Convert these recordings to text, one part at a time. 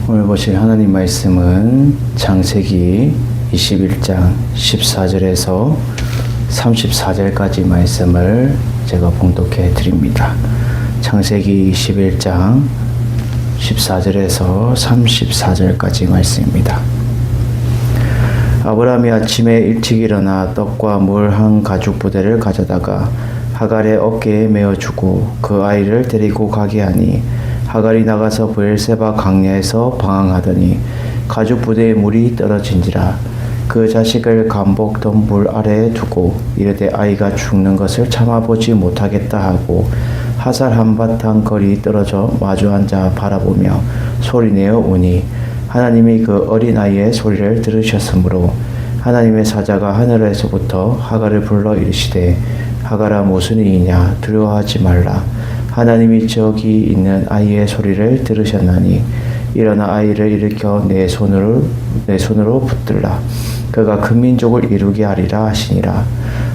오늘 보실 하나님 말씀은 창세기 21장 14절에서 34절까지 말씀을 제가 봉독해 드립니다. 창세기 21장 14절에서 34절까지 말씀입니다. 아브라함이 아침에 일찍 일어나 떡과 물 한 가죽 부대를 가져다가 하갈의 어깨에 메어주고 그 아이를 데리고 가게 하니 하갈이 나가서 브엘세바 강야에서 방황하더니 가죽 부대에 물이 떨어진지라 그 자식을 감복 덤불 아래에 두고 이르되 아이가 죽는 것을 참아보지 못하겠다 하고 화살 한바탕 거리 떨어져 마주 앉아 바라보며 소리내어 우니 하나님이 그 어린아이의 소리를 들으셨으므로 하나님의 사자가 하늘에서부터 하갈을 불러 이르시되 하갈아 무슨 일이냐 두려워하지 말라 하나님이 저기 있는 아이의 소리를 들으셨나니 일어나 아이를 일으켜 내 손으로 붙들라 그가 큰 민족을 이루게 하리라 하시니라.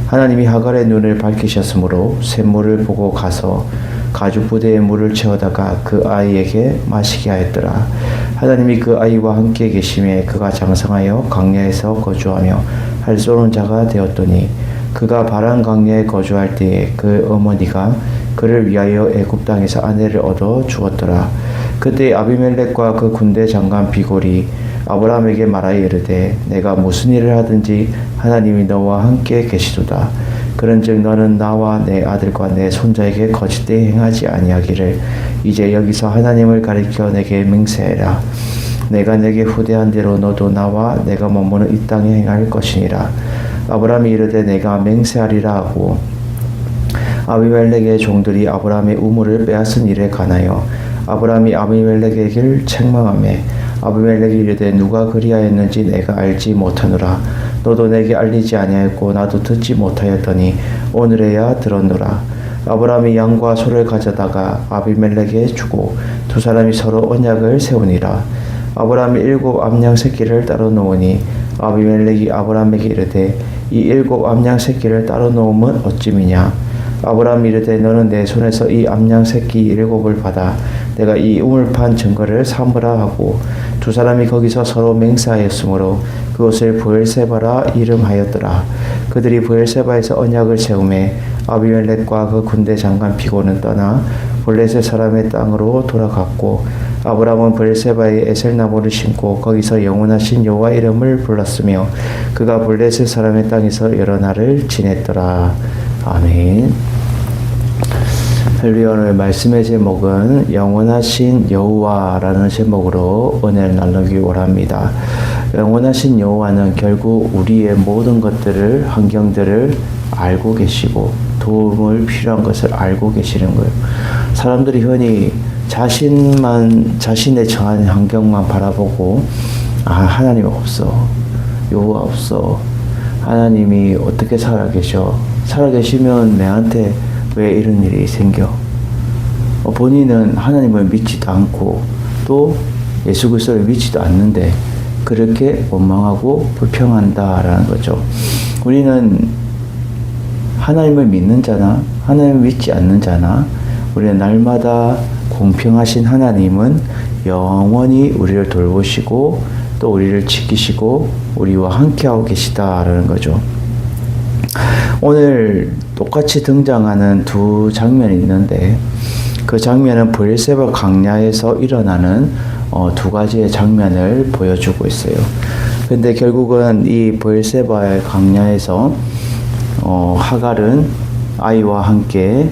하나님이 하갈의 눈을 밝히셨으므로 샘물을 보고 가서 가죽 부대에 물을 채워다가 그 아이에게 마시게 하였더라. 하나님이 그 아이와 함께 계심에 그가 장성하여 광야에서 거주하며 할 쏘는 자가 되었더니 그가 바란 광야에 거주할 때에 그 어머니가 그를 위하여 애굽 땅에서 아내를 얻어 주었더라. 그때 아비멜렉과 그 군대 장관 비골이 아브라함에게 말하여 이르되 내가 무슨 일을 하든지 하나님이 너와 함께 계시도다. 그런즉 너는 나와 내 아들과 내 손자에게 거짓되이 행하지 아니하기를 이제 여기서 하나님을 가리켜 내게 맹세해라. 내가 내게 후대한 대로 너도 나와 내가 머무는 이 땅에 행할 것이니라. 아브라함이 이르되 내가 맹세하리라 하고 아비멜렉의 종들이 아브라함의 우물을 빼앗은 일에 관하여 아브라함이 아비멜렉에게 책망하매 아비멜렉이 이르되 누가 그리하였는지 내가 알지 못하노라. 너도 내게 알리지 아니하였고 나도 듣지 못하였더니 오늘에야 들었노라. 아브라함이 양과 소를 가져다가 아비멜렉에게 주고 두 사람이 서로 언약을 세우니라. 아브라함이 7 암양 새끼를 따로 놓으니 아비멜렉이 아브라함에게 이르되 이 7 암양 새끼를 따로 놓음은 어찌미냐. 아브라함이 이르되 너는 내 손에서 이 암양 새끼 7을 받아 내가 이 우물판 증거를 삼으라 하고 두 사람이 거기서 서로 맹세하였으므로 그것을 브엘세바라 이름하였더라. 그들이 브엘세바에서 언약을 세우매 아비멜렉과 그 군대 장관 비고는 떠나 블레셋 사람의 땅으로 돌아갔고 아브라함은 브엘세바에 에셀나무를 심고 거기서 영원하신 여호와 이름을 불렀으며 그가 블레셋 사람의 땅에서 여러 날을 지냈더라. 아멘. 할렐루야. 오늘 말씀의 제목은 영원하신 여호와라는 제목으로 은혜를 나누기 원합니다. 영원하신 여호와는 결국 우리의 모든 것들을 환경들을 알고 계시고 도움을 필요한 것을 알고 계시는 거예요. 사람들이 흔히 자신의 처한 환경만 바라보고 하나님 없어, 여호와 없어, 하나님이 어떻게 살아계셔, 살아계시면 내한테 왜 이런 일이 생겨? 본인은 하나님을 믿지도 않고 또 예수 그리스도를 믿지도 않는데 그렇게 원망하고 불평한다라는 거죠. 우리는 하나님을 믿는 자나 하나님을 믿지 않는 자나 우리는 날마다 공평하신 하나님은 영원히 우리를 돌보시고 또 우리를 지키시고 우리와 함께하고 계시다라는 거죠. 오늘 똑같이 등장하는 두 장면이 있는데 그 장면은 브엘세바 광야에서 일어나는 두 가지의 장면을 보여주고 있어요. 근데 결국은 이 브엘세바의 광야에서 하갈은 아이와 함께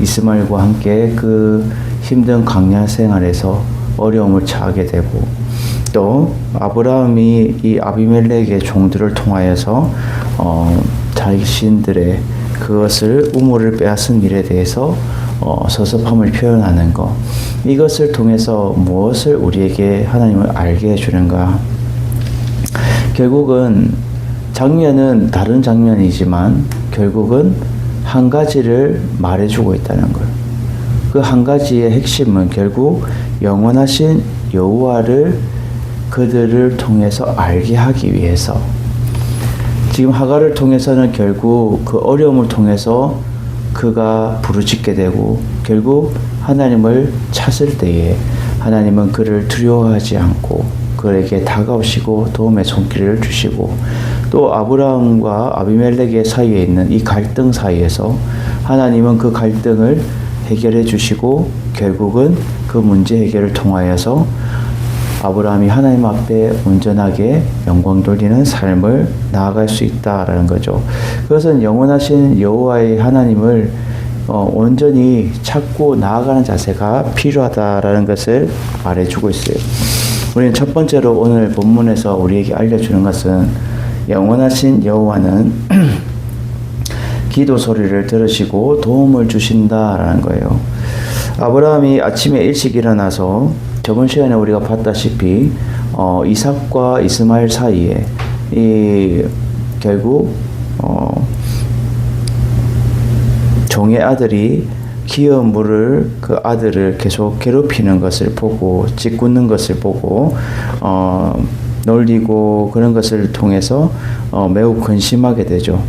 이스마엘과 함께 그 힘든 광야 생활에서 어려움을 처하게 되고 또 아브라함이 이 아비멜렉의 종들을 통하여서 자신들의 그것을 우물을 빼앗은 일에 대해서 섭섭함을 표현하는 것, 이것을 통해서 무엇을 우리에게 하나님을 알게 해주는가. 결국은 장면은 다른 장면이지만 결국은 한 가지를 말해주고 있다는 걸. 그 한 가지의 핵심은 결국 영원하신 여호와를 그들을 통해서 알게 하기 위해서, 지금 하갈을 통해서는 결국 그 어려움을 통해서 그가 부르짖게 되고 결국 하나님을 찾을 때에 하나님은 그를 두려워하지 않고 그에게 다가오시고 도움의 손길을 주시고 또 아브라함과 아비멜렉의 사이에 있는 이 갈등 사이에서 하나님은 그 갈등을 해결해 주시고 결국은 그 문제 해결을 통하여서 아브라함이 하나님 앞에 온전하게 영광 돌리는 삶을 나아갈 수 있다라는 거죠. 그것은 영원하신 여호와의 하나님을 온전히 찾고 나아가는 자세가 필요하다라는 것을 말해주고 있어요. 우리는 첫 번째로 오늘 본문에서 우리에게 알려주는 것은 영원하신 여호와는 기도 소리를 들으시고 도움을 주신다라는 거예요. 아브라함이 아침에 일찍 일어나서 저번 시간에 우리가 봤다시피 이삭과 이스마엘 사이에 결국 종의 아들이 기어은 물을 그 아들을 계속 괴롭히는 것을 보고 짓궂는 것을 보고 놀리고 그런 것을 통해서 매우 근심하게 되죠.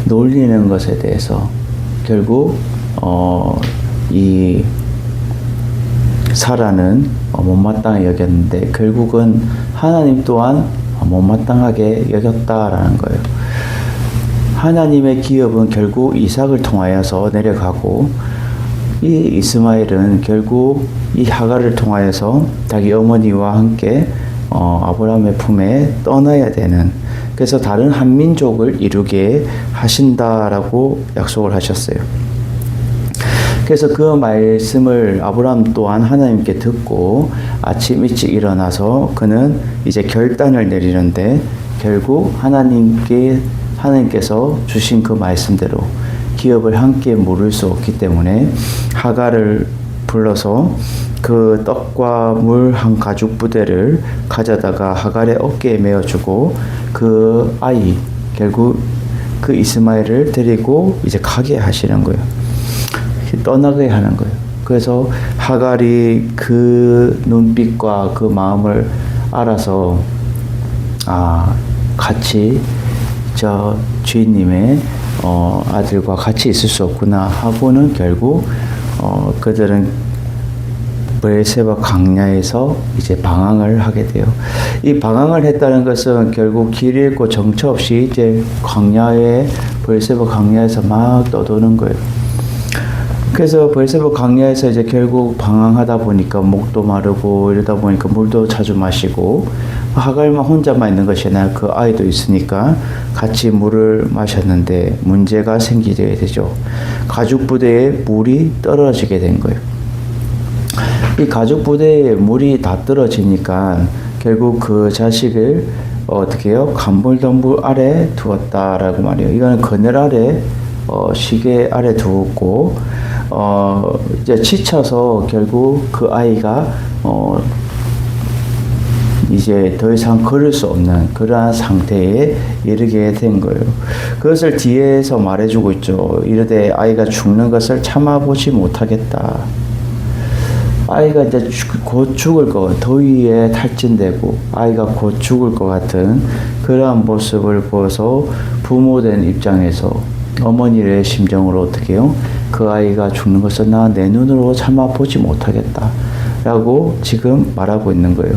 놀리는 것에 대해서 결국 이 사라는 못마땅하게 여겼는데 결국은 하나님 또한 못마땅하게 여겼다라는 거예요. 하나님의 기업은 결국 이삭을 통하여서 내려가고 이 이스마엘은 결국 이 하갈을 통하여서 자기 어머니와 함께 아브라함의 품에 떠나야 되는, 그래서 다른 한 민족을 이루게 하신다라고 약속을 하셨어요. 그래서 그 말씀을 아브라함 또한 하나님께 듣고 아침 일찍 일어나서 그는 이제 결단을 내리는데 결국 하나님께서 주신 그 말씀대로 기업을 함께 물을 수 없기 때문에 하갈을 불러서 그 떡과 물 한 가죽 부대를 가져다가 하갈의 어깨에 메어주고 그 아이 결국 그 이스마엘을 데리고 이제 가게 하시는 거예요. 떠나게 하는 거예요. 그래서 하갈이 그 눈빛과 그 마음을 알아서 같이 저 주인님의 아들과 같이 있을 수 없구나 하고는 결국 그들은 브엘세바 광야에서 이제 방황을 하게 돼요. 이 방황을 했다는 것은 결국 길 잃고 정처 없이 이제 브엘세바 광야에서 막 떠도는 거예요. 그래서 브엘세바 광야에서 이제 결국 방황하다 보니까 목도 마르고 이러다 보니까 물도 자주 마시고 하갈만 혼자만 있는 것이 아니라 그 아이도 있으니까 같이 물을 마셨는데 문제가 생기게 되죠. 가죽 부대에 물이 떨어지게 된 거예요. 이 가죽 부대에 물이 다 떨어지니까 결국 그 자식을 어떻게 해요? 간물동굴 아래 두었다라고 말해요. 이거는 그늘 아래 시계 아래 두었고 이제 지쳐서 결국 그 아이가 이제 더 이상 걸을 수 없는 그러한 상태에 이르게 된 거예요. 그것을 뒤에서 말해주고 있죠. 이르되 아이가 죽는 것을 참아보지 못하겠다. 아이가 이제 곧 죽을 더위에 탈진되고 아이가 곧 죽을 것 같은 그러한 모습을 보아서 부모된 입장에서 어머니의 심정으로 어떻게 해요? 그 아이가 죽는 것을 나 내 눈으로 참아보지 못하겠다 라고 지금 말하고 있는 거예요.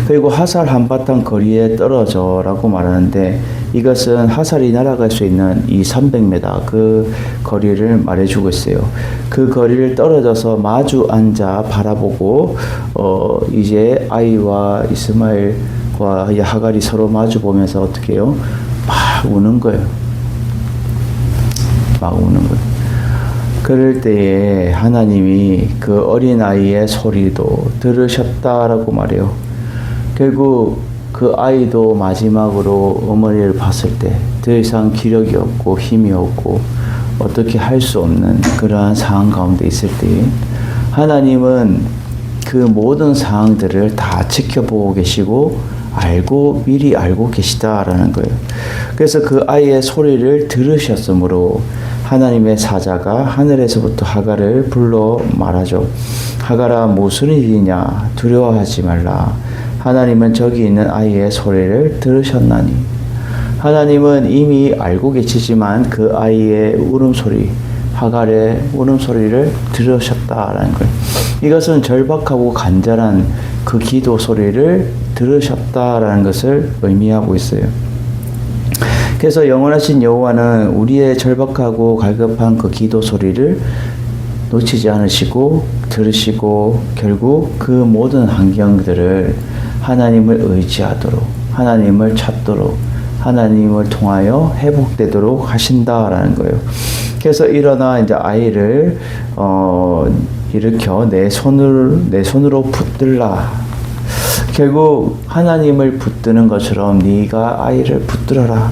그리고 하살 한바탕 거리에 떨어져 라고 말하는데 이것은 하살이 날아갈 수 있는 이 300m 그 거리를 말해주고 있어요. 그 거리를 떨어져서 마주 앉아 바라보고 이제 아이와 이스마엘과 하갈이 서로 마주 보면서 어떻게 해요? 막 우는 거예요. 막 우는 거예요. 그럴 때에 하나님이 그 어린아이의 소리도 들으셨다라고 말해요. 결국 그 아이도 마지막으로 어머니를 봤을 때 더 이상 기력이 없고 힘이 없고 어떻게 할 수 없는 그러한 상황 가운데 있을 때 하나님은 그 모든 상황들을 다 지켜보고 계시고 미리 알고 계시다라는 거예요. 그래서 그 아이의 소리를 들으셨으므로 하나님의 사자가 하늘에서부터 하갈을 불러 말하죠. 하갈아 무슨 일이냐 두려워하지 말라. 하나님은 저기 있는 아이의 소리를 들으셨나니. 하나님은 이미 알고 계시지만 그 아이의 울음소리, 하갈의 울음소리를 들으셨다라는 거예요. 이것은 절박하고 간절한 그 기도 소리를 들으셨다라는 것을 의미하고 있어요. 그래서 영원하신 여호와는 우리의 절박하고 갈급한 그 기도 소리를 놓치지 않으시고 들으시고 결국 그 모든 환경들을 하나님을 의지하도록, 하나님을 찾도록, 하나님을 통하여 회복되도록 하신다라는 거예요. 그래서 일어나 이제 아이를 일으켜 내 손으로 붙들라. 결국 하나님을 붙드는 것처럼 네가 아이를 붙들어라.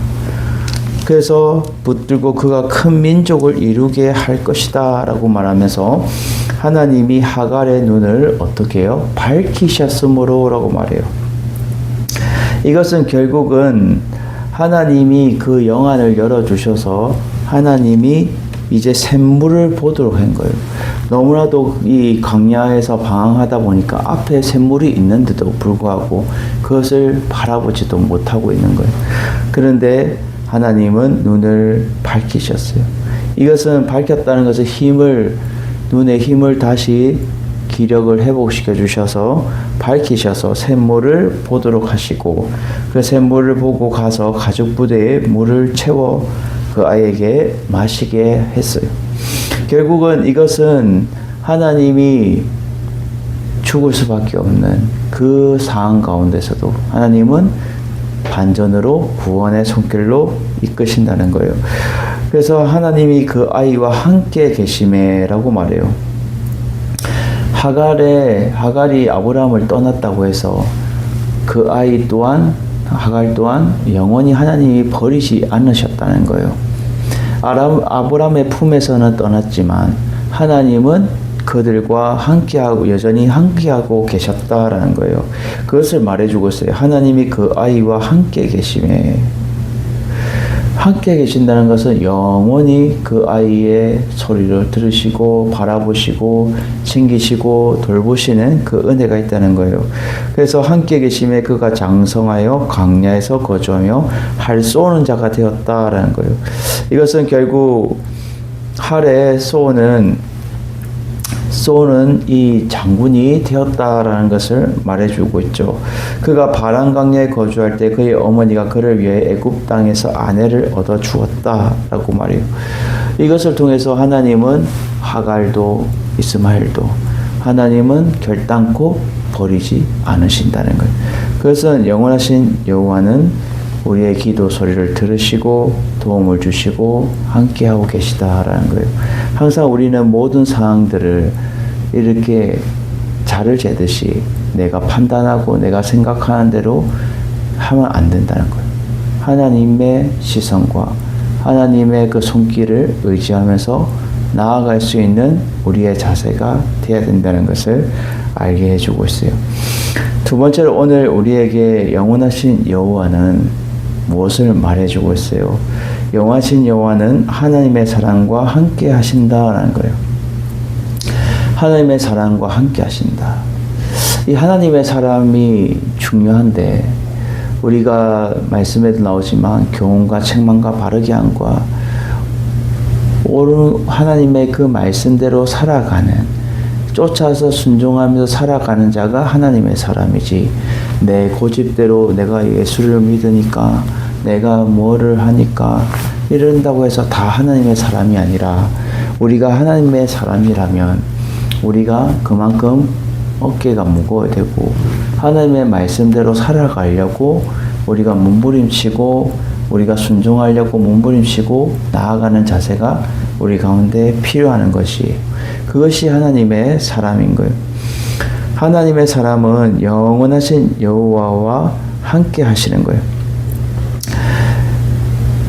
그래서 붙들고 그가 큰 민족을 이루게 할 것이다 라고 말하면서 하나님이 하갈의 눈을 어떻게 해요? 밝히셨으므로 라고 말해요. 이것은 결국은 하나님이 그 영안을 열어주셔서 하나님이 이제 샘물을 보도록 한 거예요. 너무나도 이 광야에서 방황하다 보니까 앞에 샘물이 있는데도 불구하고 그것을 바라보지도 못하고 있는 거예요. 그런데 하나님은 눈을 밝히셨어요. 이것은 밝혔다는 것은 눈의 힘을 다시 기력을 회복시켜 주셔서 밝히셔서 샘물을 보도록 하시고 그 샘물을 보고 가서 가죽 부대에 물을 채워 그 아이에게 마시게 했어요. 결국은 이것은 하나님이 죽을 수밖에 없는 그 상황 가운데서도 하나님은 반전으로 구원의 손길로 이끄신다는 거예요. 그래서 하나님이 그 아이와 함께 계심에라고 말해요. 하갈이 아브라함을 떠났다고 해서 그 아이 또한 하갈 또한 영원히 하나님이 버리지 않으셨다는 거예요. 아브라함의 품에서는 떠났지만 하나님은 그들과 함께하고 여전히 함께하고 계셨다라는 거예요. 그것을 말해주고 있어요. 하나님이 그 아이와 함께 계심에 함께 계신다는 것은 영원히 그 아이의 소리를 들으시고 바라보시고 챙기시고 돌보시는 그 은혜가 있다는 거예요. 그래서 함께 계심에 그가 장성하여 광야에서 거주하며 할 쏘는 자가 되었다라는 거예요. 이것은 결국 할의 쏘는 이 장군이 되었다라는 것을 말해주고 있죠. 그가 바란 광야에 거주할 때 그의 어머니가 그를 위해 애굽 땅에서 아내를 얻어 주었다라고 말해요. 이것을 통해서 하나님은 하갈도 이스마엘도 하나님은 결단코 버리지 않으신다는 거예요. 그것은 영원하신 여호와는 우리의 기도 소리를 들으시고 도움을 주시고 함께하고 계시다라는 거예요. 항상 우리는 모든 상황들을 이렇게 자를 재듯이 내가 판단하고 내가 생각하는 대로 하면 안 된다는 거예요. 하나님의 시선과 하나님의 그 손길을 의지하면서 나아갈 수 있는 우리의 자세가 되어야 된다는 것을 알게 해주고 있어요. 두 번째로 오늘 우리에게 영원하신 여호와는 무엇을 말해주고 있어요? 영원하신 여호와는 하나님의 사랑과 함께 하신다라는 거예요. 하나님의 사랑과 함께 하신다. 이 하나님의 사랑이 중요한데 우리가 말씀에도 나오지만 교훈과 책망과 바르게 함과 옳은 하나님의 그 말씀대로 살아가는 쫓아서 순종하면서 살아가는 자가 하나님의 사람이지 내 고집대로 내가 예수를 믿으니까 내가 뭐를 하니까 이런다고 해서 다 하나님의 사람이 아니라 우리가 하나님의 사람이라면 우리가 그만큼 어깨가 무거워야 되고 하나님의 말씀대로 살아가려고 우리가 몸부림치고 우리가 순종하려고 몸부림치고 나아가는 자세가 우리 가운데 필요한 것이 그것이 하나님의 사람인 거예요. 하나님의 사람은 영원하신 여호와와 함께 하시는 거예요.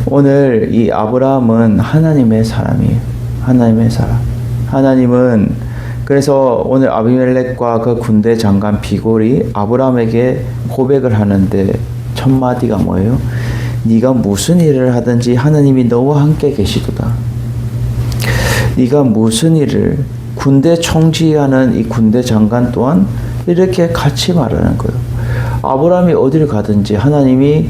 오늘 이 아브라함은 하나님의 사람이에요. 하나님의 사람. 하나님은 그래서 오늘 아비멜렉과 그 군대 장관 비골이 아브라함에게 고백을 하는데 첫 마디가 뭐예요? 네가 무슨 일을 하든지 하나님이 너와 함께 계시도다. 네가 무슨 일을 군대 총지하는 이 군대 장관 또한 이렇게 같이 말하는 거예요. 아브라함이 어디를 가든지 하나님이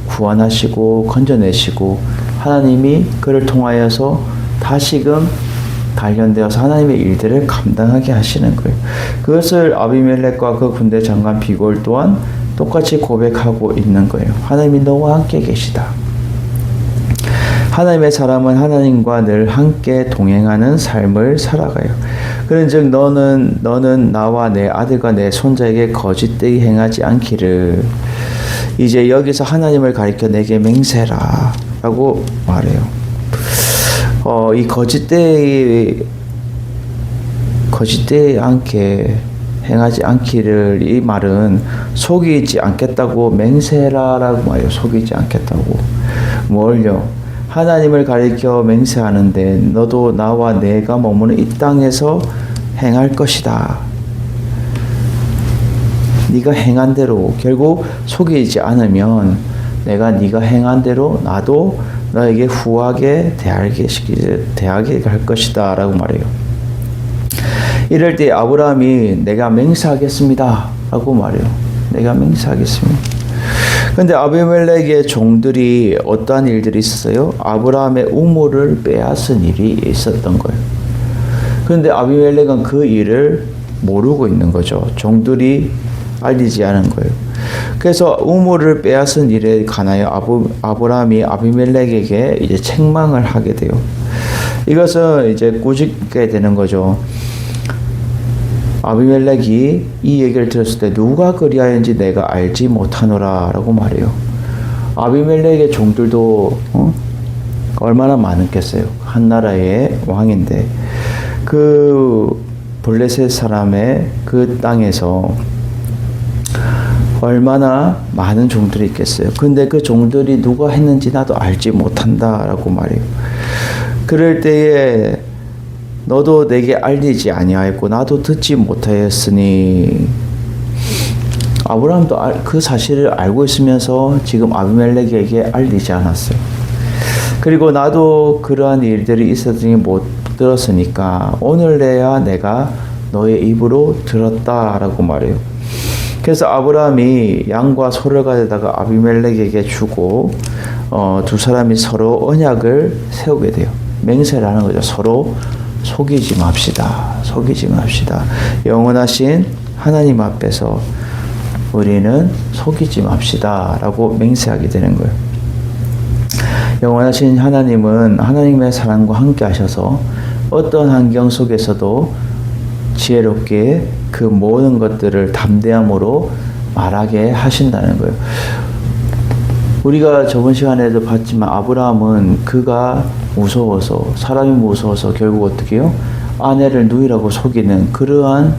구원하시고 건져내시고 하나님이 그를 통하여서 다시금 단련되어서 하나님의 일들을 감당하게 하시는 거예요. 그것을 아비멜렉과 그 군대 장관 비골 또한 똑같이 고백하고 있는 거예요. 하나님이 너와 함께 계시다. 하나님의 사람은 하나님과 늘 함께 동행하는 삶을 살아가요. 그런즉 너는 나와 내 아들과 내 손자에게 거짓되이 행하지 않기를 이제 여기서 하나님을 가리켜 내게 맹세라 라고 말해요. 이 거짓되이 않게 행하지 않기를, 이 말은 속이지 않겠다고 맹세라라고 말해요. 속이지 않겠다고. 뭘요? 하나님을 가리켜 맹세하는데 너도 나와 내가 머무는 이 땅에서 행할 것이다. 네가 행한 대로, 결국 속이지 않으면 내가 네가 행한 대로 나도 너에게 후하게 대하게 할 것이다 라고 말해요. 이럴 때 아브라함이 내가 맹세하겠습니다 라고 말해요. 내가 맹세하겠습니다. 근데 아비멜렉의 종들이 어떠한 일들이 있었어요? 아브라함의 우물을 빼앗은 일이 있었던 거예요. 그런데 아비멜렉은 그 일을 모르고 있는 거죠. 종들이 알리지 않은 거예요. 그래서 우물을 빼앗은 일에 관하여 아브라함이 아비멜렉에게 이제 책망을 하게 돼요. 이것은 이제 꾸짖게 되는 거죠. 아비멜렉이 이 얘기를 들었을 때 누가 그리하였는지 내가 알지 못하노라 라고 말해요. 아비멜렉의 종들도 얼마나 많았겠어요. 한 나라의 왕인데 그 블레셋 사람의 그 땅에서 얼마나 많은 종들이 있겠어요. 근데 그 종들이 누가 했는지 나도 알지 못한다 라고 말해요. 그럴 때에 너도 내게 알리지 아니하였고 나도 듣지 못하였으니, 아브라함도 그 사실을 알고 있으면서 지금 아비멜렉에게 알리지 않았어요. 그리고 나도 그러한 일들이 있었으니 못 들었으니까 오늘내야 내가 너의 입으로 들었다라고 말해요. 그래서 아브라함이 양과 소를 가져다가 아비멜렉에게 주고 두 사람이 서로 언약을 세우게 돼요. 맹세를 하는 거죠. 서로 속이지 맙시다. 속이지 맙시다. 영원하신 하나님 앞에서 우리는 속이지 맙시다 라고 맹세하게 되는 거예요. 영원하신 하나님은 하나님의 사랑과 함께 하셔서 어떤 환경 속에서도 지혜롭게 그 모든 것들을 담대함으로 말하게 하신다는 거예요. 우리가 저번 시간에도 봤지만 아브라함은 그가 무서워서, 사람이 무서워서 결국 어떻게 해요? 아내를 누이라고 속이는 그러한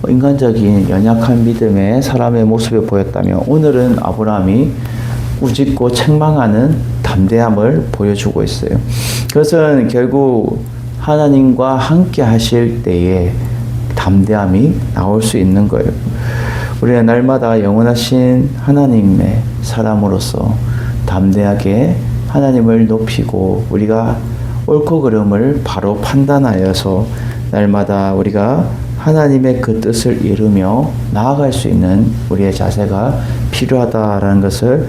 인간적인 연약한 믿음의 사람의 모습을 보였다면, 오늘은 아브라함이 꾸짖고 책망하는 담대함을 보여주고 있어요. 그것은 결국 하나님과 함께 하실 때에 담대함이 나올 수 있는 거예요. 우리가 날마다 영원하신 하나님의 사람으로서 담대하게 하나님을 높이고 우리가 옳고 그름을 바로 판단하여서 날마다 우리가 하나님의 그 뜻을 이루며 나아갈 수 있는 우리의 자세가 필요하다라는 것을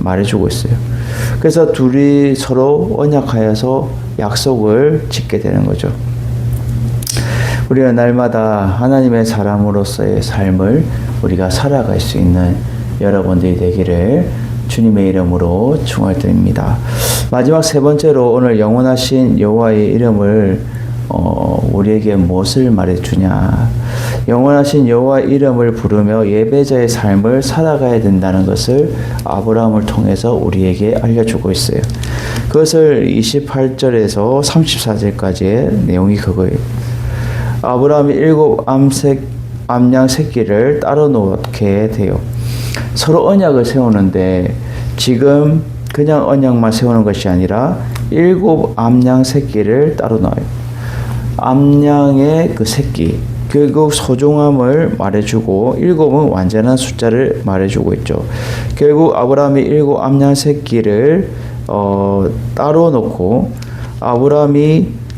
말해주고 있어요. 그래서 둘이 서로 언약하여서 약속을 짓게 되는 거죠. 우리가 날마다 하나님의 사람으로서의 삶을 우리가 살아갈 수 있는 여러분들이 되기를 주님의 이름으로 축원드립니다. 마지막 세 번째로 오늘 영원하신 여호와의 이름을 우리에게 무엇을 말해주냐? 영원하신 여호와의 이름을 부르며 예배자의 삶을 살아가야 된다는 것을 아브라함을 통해서 우리에게 알려주고 있어요. 그것을 28절에서 34절까지의 내용이 그거예요. 아브라함이 7 암양 새끼를 따로 놓게 돼요. 서로 언약을 세우는데 지금 그냥 언약만 세우는 것이 아니라 7 암양 새끼를 따로 넣어요. 암양의 그 새끼, 결국 소중함을 말해주고 7은 완전한 숫자를 말해주고 있죠. 결국 아브라함이 7 암양 새끼를 따로 놓고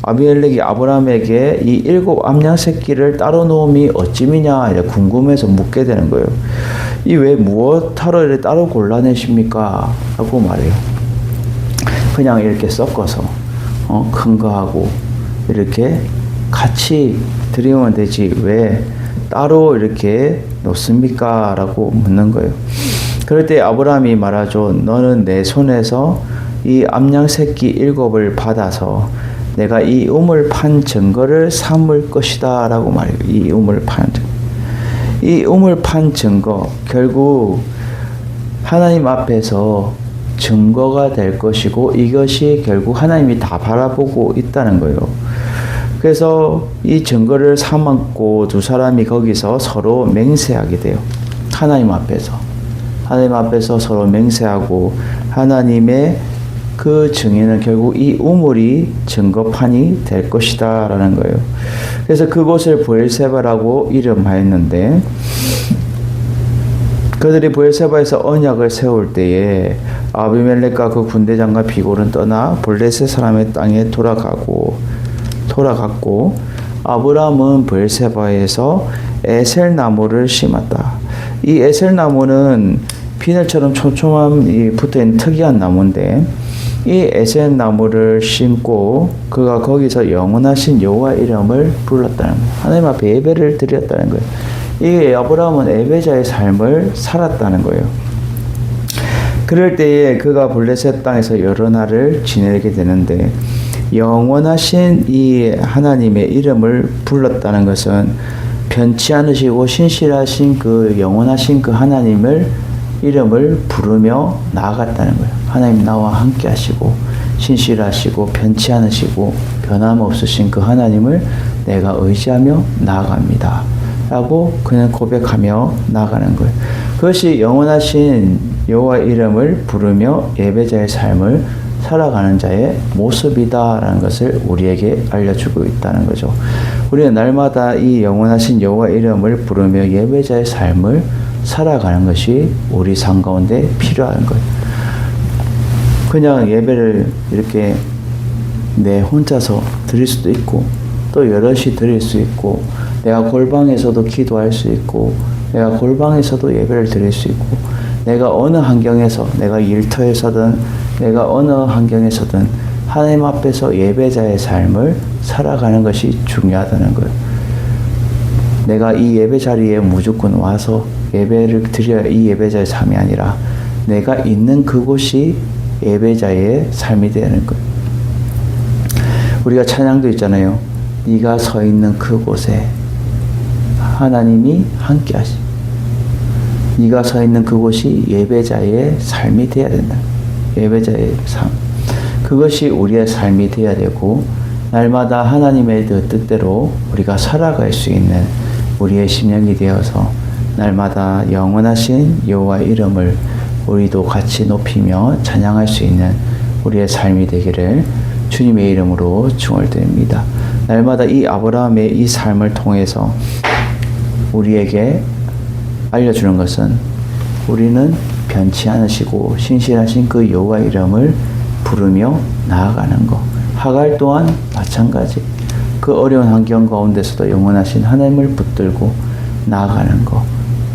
아비멜렉이 아브라함에게 이 7 암양 새끼를 따로 놓음이 어찌미냐 궁금해서 묻게 되는 거예요. 이 왜 무엇하러 이렇게 따로 골라내십니까? 라고 말해요. 그냥 이렇게 섞어서 큰 거하고 이렇게 같이 드리면 되지 왜 따로 이렇게 놓습니까? 라고 묻는 거예요. 그럴 때 아브라함이 말하죠. 너는 내 손에서 이 암양 새끼 7을 받아서 내가 이 우물 판 증거를 삼을 것이다 라고 말해요. 이 우물 판 증거. 이 우물 판 증거 결국 하나님 앞에서 증거가 될 것이고 이것이 결국 하나님이 다 바라보고 있다는 거예요. 그래서 이 증거를 삼았고 두 사람이 거기서 서로 맹세하게 돼요. 하나님 앞에서. 하나님 앞에서 서로 맹세하고 하나님의 그 증인은 결국 이 우물이 증거판이 될 것이다 라는 거예요. 그래서 그곳을 브엘세바라고 이름하였는데 그들이 브엘세바에서 언약을 세울 때에 아비멜렉과 그 군대장과 비골은 떠나 블레셋 사람의 땅에 돌아갔고 아브라함은 브엘세바에서 에셀 나무를 심었다. 이 에셀 나무는 비늘처럼 촘촘함이 붙어있는 특이한 나무인데 이 에셀 나무를 심고 그가 거기서 영원하신 여호와 이름을 불렀다는 거예요. 하나님 앞에 예배를 드렸다는 거예요. 이 아브라함은 예배자의 삶을 살았다는 거예요. 그럴 때에 그가 블레셋 땅에서 여러 날을 지내게 되는데 영원하신 이 하나님의 이름을 불렀다는 것은 변치 않으시고 신실하신 그 영원하신 그 하나님을 이름을 부르며 나아갔다는 거예요. 하나님 나와 함께 하시고 신실하시고 변치 않으시고 변함없으신 그 하나님을 내가 의지하며 나아갑니다. 라고 그는 고백하며 나아가는 거예요. 그것이 영원하신 여호와 이름을 부르며 예배자의 삶을 살아가는 자의 모습이다라는 것을 우리에게 알려주고 있다는 거죠. 우리는 날마다 이 영원하신 여호와 이름을 부르며 예배자의 삶을 살아가는 것이 우리 삶 가운데 필요한 거예요. 그냥 예배를 이렇게 내 혼자서 드릴 수도 있고 또 여럿이 드릴 수 있고 내가 골방에서도 기도할 수 있고 내가 골방에서도 예배를 드릴 수 있고 내가 어느 환경에서 내가 일터에서든 내가 어느 환경에서든 하나님 앞에서 예배자의 삶을 살아가는 것이 중요하다는 거예요. 내가 이 예배 자리에 무조건 와서 예배를 드려야 이 예배자의 삶이 아니라 내가 있는 그곳이 예배자의 삶이 되는 거예요. 우리가 찬양도 있잖아요. 네가 서 있는 그곳에 하나님이 함께 하시. 네가 서 있는 그곳이 예배자의 삶이 되어야 된다. 예배자의 삶. 그것이 우리의 삶이 되어야 되고 날마다 하나님의 그 뜻대로 우리가 살아갈 수 있는 우리의 심령이 되어서 날마다 영원하신 여호와 이름을 우리도 같이 높이며 찬양할 수 있는 우리의 삶이 되기를 주님의 이름으로 축원을 드립니다. 날마다 이 아브라함의 이 삶을 통해서 우리에게 알려주는 것은 우리는 변치 않으시고 신실하신 그 여호와 이름을 부르며 나아가는 것. 하갈 또한 마찬가지. 그 어려운 환경 가운데서도 영원하신 하나님을 붙들고 나아가는 것.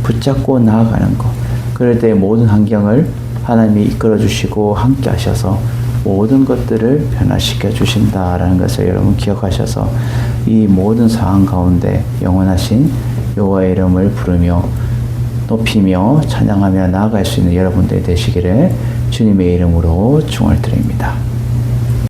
붙잡고 나아가는 것. 그럴 때 모든 환경을 하나님이 이끌어 주시고 함께 하셔서 모든 것들을 변화시켜 주신다라는 것을 여러분 기억하셔서 이 모든 상황 가운데 영원하신 여호와의 이름을 부르며 높이며 찬양하며 나아갈 수 있는 여러분들이 되시기를 주님의 이름으로 축원을 드립니다.